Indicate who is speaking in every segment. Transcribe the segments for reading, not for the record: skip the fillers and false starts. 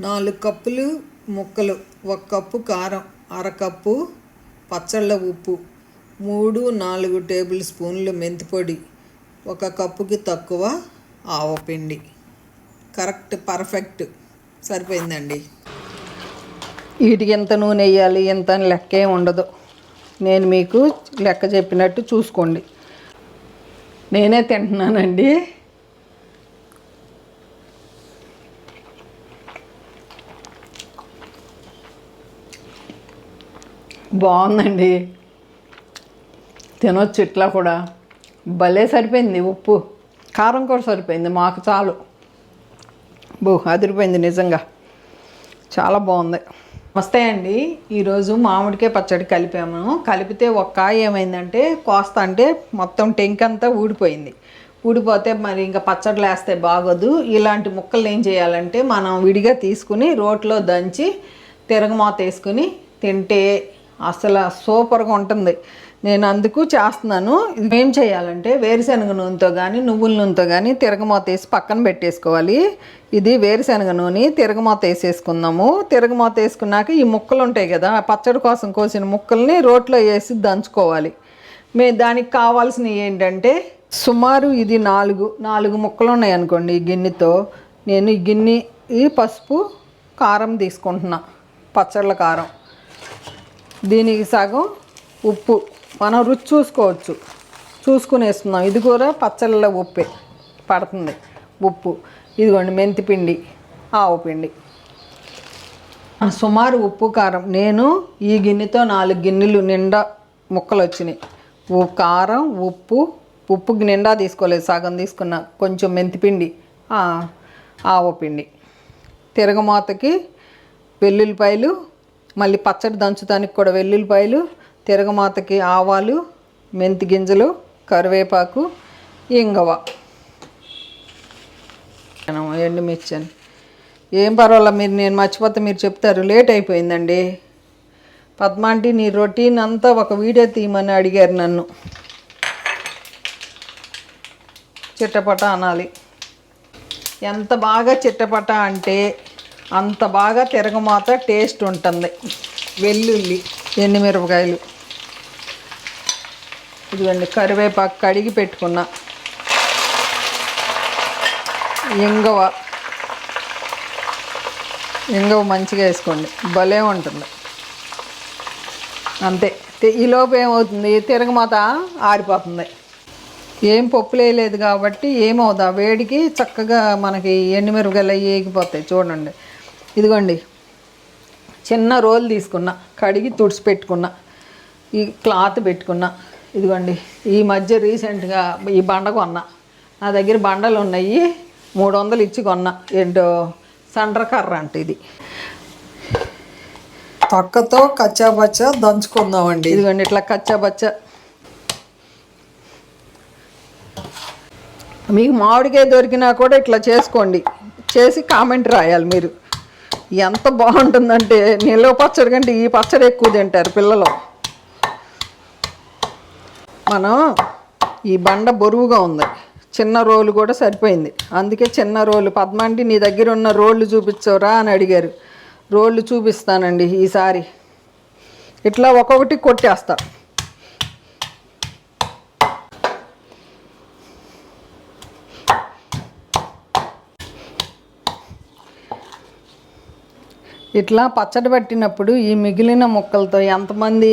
Speaker 1: 4 కప్పులు ముక్కలు, 1 కప్పు కారం, అరకప్పు పచ్చళ్ళ ఉప్పు, 3-4 టేబుల్ స్పూన్లు మెంతిపొడి, 1 కప్పుకి తక్కువ ఆవపిండి. కరెక్ట్, పర్ఫెక్ట్ సరిపోయిందండి.
Speaker 2: వీటికి ఎంత నూనె వేయాలి ఎంత అని లెక్క ఏమి ఉండదు. నేను మీకు లెక్క చెప్పినట్టు చూసుకోండి. నేనే తింటున్నానండి. బాగుందండి, తినొచ్చు ఇట్లా కూడా. భలే సరిపోయింది, ఉప్పు కారం కూడా సరిపోయింది, మాకు చాలు. అదిరిపోయింది నిజంగా, చాలా బాగుంది. వస్తే అండి, ఈరోజు మామిడికాయ పచ్చడి కలిపాము. కలిపితే ఒక కాయ ఏమైందంటే కోస్తా అంటే మొత్తం టెంకంతా ఊడిపోయింది. ఊడిపోతే మరి ఇంకా పచ్చడిలో వేస్తే బాగోదు. ఇలాంటి ముక్కలు ఏం చేయాలంటే మనం విడిగా తీసుకుని రోట్లో దంచి తిరగమాత వేసుకుని తింటే అసలు సూపర్గా ఉంటుంది. నేను అందుకు చేస్తున్నాను. ఏం చేయాలంటే వేరుశనగ నూనెతో కానీ నువ్వుల నూనెతో కానీ తిరగమాత వేసి పక్కన పెట్టేసుకోవాలి. ఇది వేరుశనగ నూనె, తిరగమాత వేసేసుకుందాము. తిరగమాత వేసుకున్నాక ఈ ముక్కలు ఉంటాయి కదా, పచ్చడి కోసం కోసిన ముక్కల్ని రోట్లో వేసి దంచుకోవాలి. దానికి కావాల్సినవి ఏంటంటే సుమారు ఇది 4 ముక్కలు ఉన్నాయి అనుకోండి. ఈ గిన్నెతో నేను ఈ గిన్నె పసుపు కారం తీసుకుంటున్నా, పచ్చళ్ళ కారం. దీనికి సగం ఉప్పు, మనం రుచి చూసుకోవచ్చు, చూసుకుని వేస్తున్నాం. ఇది కూడా పచ్చళ్ళ ఉప్పే పడుతుంది ఉప్పు. ఇదిగోండి మెంతిపిండి, ఆవపిండి. సుమారు ఉప్పు కారం నేను ఈ గిన్నెతో 4 గిన్నెలు నిండా ముక్కలు వచ్చినాయి. కారం ఉప్పుకి నిండా తీసుకోలేదు, సగం తీసుకున్నా. కొంచెం మెంతిపిండి, ఆవపిండి, తిరగమాతకి వెల్లుల్లిపాయలు, మళ్ళీ పచ్చడి దంచుతానికి కూడా వెల్లుల్లిపాయలు, తిరగమాతకి ఆవాలు, మెంతి గింజలు, కరివేపాకు, ఇంగవ, ఎండుమిర్చి. ఏం పర్వాలేదు, నేను మర్చిపోతే మీరు చెప్తారు. లేట్ అయిపోయిందండి. పద్మాంటి నీ రొటీన్ అంతా ఒక వీడియో తీయమని అడిగారు నన్ను. చిట్టపట అనాలి. ఎంత బాగా చిట్టపట అంటే అంత బాగా తిరగమాత టేస్ట్ ఉంటుంది. వెల్లుల్లి, ఎండుమిరపకాయలు, ఇదిగోండి కరివేపాకు కడిగి పెట్టుకున్నా, ఇంగవ మంచిగా వేసుకోండి, భలే ఉంటుంది. అంతే. ఈలోపు ఏమవుతుంది, తిరగమాత ఆరిపోతుంది. ఏం పప్పులు వేయలేదు కాబట్టి ఏమవుదా, వేడికి చక్కగా మనకి ఎండుమిరపకాయలు వేగిపోతాయి. చూడండి, ఇదిగోండి చిన్న రోలు తీసుకున్నా, కడిగి తుడిచి పెట్టుకున్నా, ఈ క్లాత్ పెట్టుకున్నా. ఇదిగోండి ఈ మధ్య రీసెంట్గా ఈ బండ కొన్నా. నా దగ్గర బండలు ఉన్నాయి, 300 ఇచ్చి కొన్నా. ఏంటో సండ్రకర్ర అంటే ఇది.
Speaker 1: తొక్కతో కచ్చాబచ్చా దంచుకుందామండి.
Speaker 2: ఇదిగోండి ఇట్లా కచ్చాబచ్చా. మీకు మామిడికాయ దొరికినా కూడా ఇట్లా చేసుకోండి, చేసి కామెంట్ రాయాలి మీరు. ఎంత బాగుంటుందంటే నిల్వ పచ్చడి కంటే ఈ పచ్చడి ఎక్కువ తింటారు పిల్లలు. మనం ఈ బండ బరువుగా ఉంది, చిన్న రోలు కూడా సరిపోయింది. అందుకే చిన్న రోలు. పద్మాంటి నీ దగ్గర ఉన్న రోళ్ళు చూపించవరా అని అడిగారు. రోళ్ళు చూపిస్తానండి ఈసారి. ఇట్లా ఒక్కొక్కటి కొట్టేస్తా. ఇట్లా పచ్చడి పట్టినప్పుడు ఈ మిగిలిన ముక్కలతో ఎంతమంది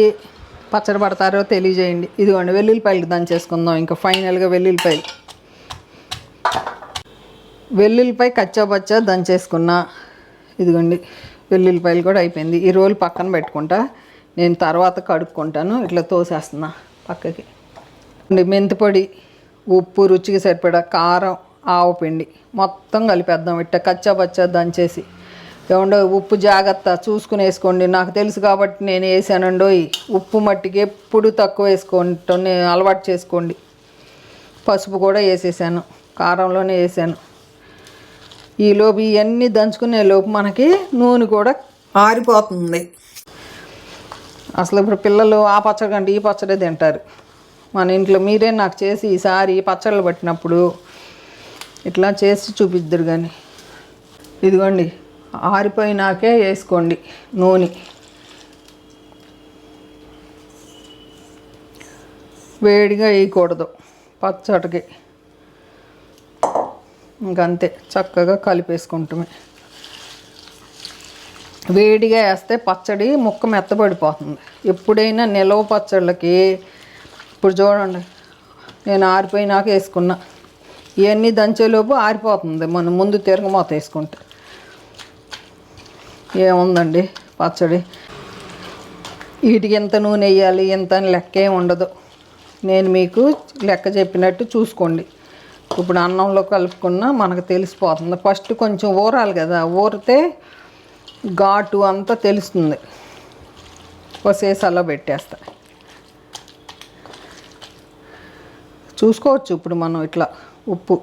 Speaker 2: పచ్చడి పడతారో తెలియజేయండి. ఇదిగోండి వెల్లుల్లిపాయలు దంచేసుకుందాం. ఇంకా ఫైనల్గా వెల్లుల్లిపాయ కచ్చాబచ్చా దంచేసుకున్నా. ఇదిగోండి వెల్లుల్లిపాయలు కూడా అయిపోయింది. ఈ రోలు పక్కన పెట్టుకుంటా, నేను తర్వాత కడుక్కుంటాను. ఇట్లా తోసేస్తున్నా పక్కకి. మెంతిపొడి, ఉప్పు, రుచికి సరిపడా కారం, ఆవపిండి మొత్తం కలిపేద్దాం. ఇట్లా కచ్చాబచ్చా దంచేసి. ఏమండో ఉప్పు జాగ్రత్త చూసుకుని వేసుకోండి. నాకు తెలుసు కాబట్టి నేను వేసానండో. ఉప్పు మట్టికి ఎప్పుడు తక్కువ వేసుకోండి, అలవాటు చేసుకోండి. పసుపు కూడా వేసేసాను, కారంలోనే వేసాను. ఈలోపు ఇవన్నీ దంచుకునే లోపు మనకి నూనె కూడా
Speaker 1: ఆరిపోతుంది.
Speaker 2: అసలు ఇప్పుడు పిల్లలు ఆ పచ్చడి కంటే ఈ పచ్చడే తింటారు. మన ఇంట్లో మీరే నాకు చేసి ఈసారి పచ్చళ్ళు పట్టినప్పుడు ఇట్లా చేసి చూపిద్దరు. కానీ ఇదిగోండి ఆరిపోయినాకే వేసుకోండి నూనె. వేడిగా వేయకూడదు పచ్చడికి. ఇంకంతే, చక్కగా కలిపేసుకుంటామే. వేడిగా వేస్తే పచ్చడి ముక్క మెత్తబడిపోతుంది. ఎప్పుడైనా నిలవ పచ్చళ్ళకి ఇప్పుడు చూడండి, నేను ఆరిపోయినాక వేసుకున్నా. ఇవన్నీ దంచేలోపు ఆరిపోతుంది మనం ముందు తిరగమూత వేసుకుంటే. ఏముందండి పచ్చడి, వీటికి ఎంత నూనె వేయాలి ఎంత అని లెక్క ఏమి ఉండదు. నేను మీకు లెక్క చెప్పినట్టు చూసుకోండి. ఇప్పుడు అన్నంలో కలుపుకున్నా మనకు తెలిసిపోతుంది. ఫస్ట్ కొంచెం ఊరాలి కదా, ఊరితే ఘాటు అంతా తెలుస్తుంది. సీసాలో పెట్టేస్తా. చూసుకోవచ్చు ఇప్పుడు మనం ఇట్లా ఉప్పు.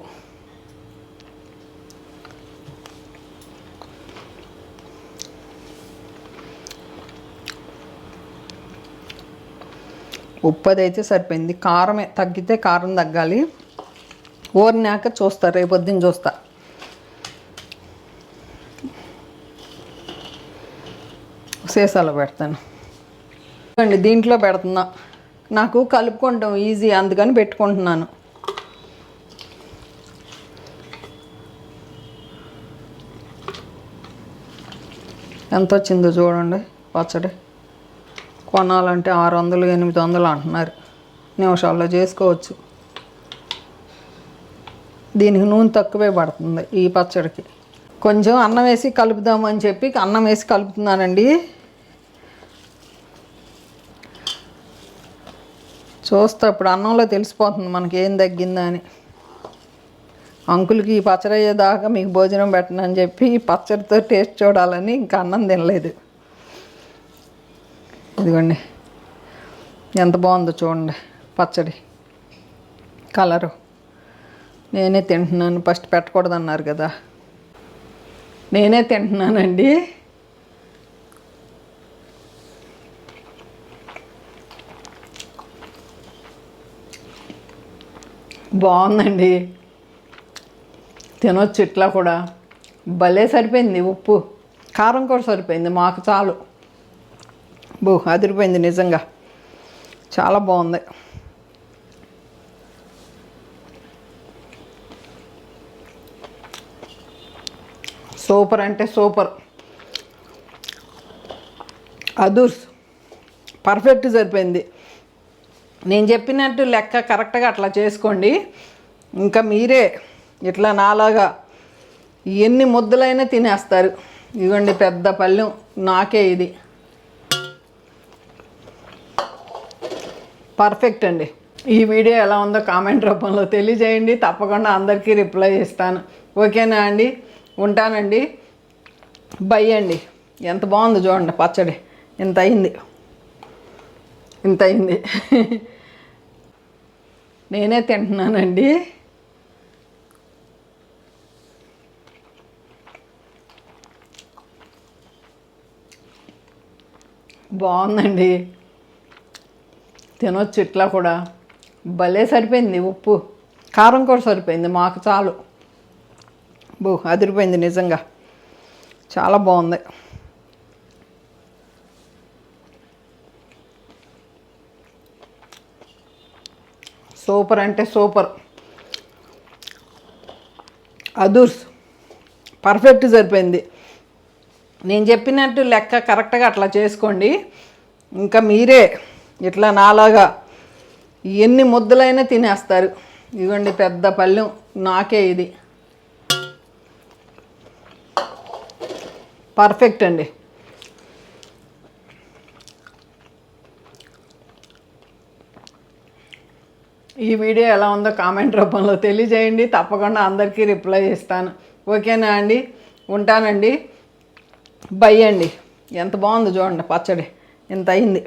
Speaker 2: ఉప్పు అదైతే సరిపోయింది. కారమే తగ్గితే కారం తగ్గాలి. ఊరినాక చూస్తా, రేపొద్దున చూస్తా. సీసాలో పెడతాను అండి. దీంట్లో పెడుతున్నా, నాకు కలుపుకుంటాం ఈజీ అందుకని పెట్టుకుంటున్నాను. ఎంత వచ్చిందో చూడండి పచ్చడి. కొనాలంటే 600 800 అంటున్నారు. నిమిషాల్లో చేసుకోవచ్చు. దీనికి నూనె తక్కువే పడుతుంది ఈ పచ్చడికి. కొంచెం అన్నం వేసి కలుపుదామని చెప్పి అన్నం వేసి కలుపుతున్నానండి. చూస్తా ఇప్పుడు అన్నంలో తెలిసిపోతుంది మనకి ఏం తగ్గిందా అని. అంకుల్కి ఈ పచ్చడి అయ్యేదాకా మీకు భోజనం పెట్టనని చెప్పి ఈ పచ్చడితో టేస్ట్ చూడాలని ఇంకా అన్నం తినలేదు. ఇదిగోండి ఎంత బాగుందో చూడండి పచ్చడి కలరు. నేనే తింటున్నాను. ఫస్ట్ పెట్టకూడదన్నారు కదా, నేనే తింటున్నానండి. బాగుందండి, తినొచ్చు ఇట్లా కూడా. భలే సరిపోయింది. ఉప్పు కారం కూడా సరిపోయింది, మాకు చాలు. అదిరిపోయింది నిజంగా, చాలా బాగుంది. సూపర్ అంటే సూపర్. అదూర్స్ పర్ఫెక్ట్ సరిపోయింది. నేను చెప్పినట్టు లెక్క కరెక్ట్గా అట్లా చేసుకోండి. ఇంకా మీరే ఇట్లా నాలాగా ఎన్ని ముద్దలైనా తినేస్తారు. ఇదిగోండి పెద్ద పళ్ళెం నాకే ఇది. పర్ఫెక్ట్ అండి. ఈ వీడియో ఎలా ఉందో కామెంట్ రూపంలో తెలియజేయండి. తప్పకుండా అందరికీ రిప్లై ఇస్తాను. ఓకేనా అండి? ఉంటానండి. బై అండి. ఎంత బాగుందో చూడండి పచ్చడి. ఇంత అయింది. నేనే తింటున్నానండి. బాగుందండి, తినొచ్చు ఇట్లా కూడా. భలే సరిపోయింది. ఉప్పు కారం కూడా సరిపోయింది, మాకు చాలు. అదిరిపోయింది నిజంగా, చాలా బాగుంది. సూపర్ అంటే సూపర్. అదూర్స్ పర్ఫెక్ట్ సరిపోయింది. నేను చెప్పినట్టు లెక్క కరెక్ట్గా అట్లా చేసుకోండి. ఇంకా మీరే ఇట్లా నాలాగా ఎన్ని ముద్దలైనా తినేస్తారు. ఇదిగోండి పెద్ద పళ్ళెం నాకే ఇది. పర్ఫెక్ట్ అండి. ఈ వీడియో ఎలా ఉందో కామెంట్ రూపంలో తెలియజేయండి. తప్పకుండా అందరికీ రిప్లై ఇస్తాను. ఓకేనా అండి? ఉంటానండి. బై అండి. ఎంత బాగుందో చూడండి పచ్చడి. ఇంత అయింది.